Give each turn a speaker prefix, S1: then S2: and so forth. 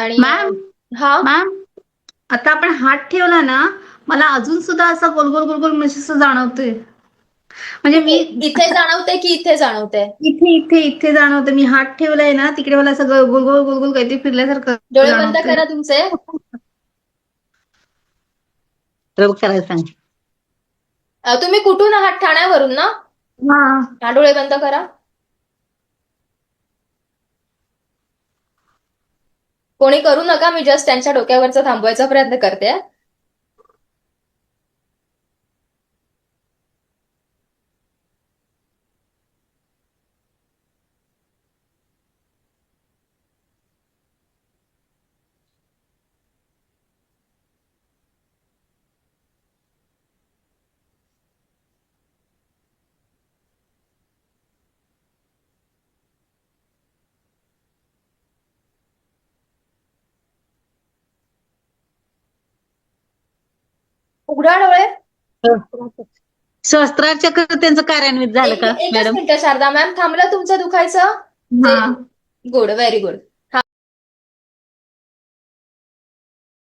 S1: आणि
S2: मॅम
S1: हा.
S2: मॅम आता आपण हात ठेवला ना, मला अजून सुद्धा असं गोल गोल गोल गोल म्हणजे असं जाणवतंय. म्हणजे मी
S1: इथे जाणवते की इथे जाणवते?
S2: इथे इथे इथे जाणवतं. मी हात ठेवलाय ना, तिकडे मला असं गोल गोल गोल गोल काहीतरी फिरल्यासारखं
S1: डोळे बंद
S2: जाणवतंय.
S1: करा तुमचे.
S2: रब करायला सांग.
S1: तुम्ही कुठून आहात? ठाण्यावरून ना?
S2: हा.
S1: हा, डोळे बंद करा. कोणी करू नका, मी जस्ट त्यांच्या डोक्यावरचा थांबवायचा प्रयत्न करते. उघडा डोळे.
S2: सहस्त्रार त्यांचं कार्यान्वित झालं का
S1: एकच
S2: मॅडम?
S1: मिनिट शारदा मॅम, थांबलं तुमचं दुखायचं? ते
S2: हा.
S1: Good, very good.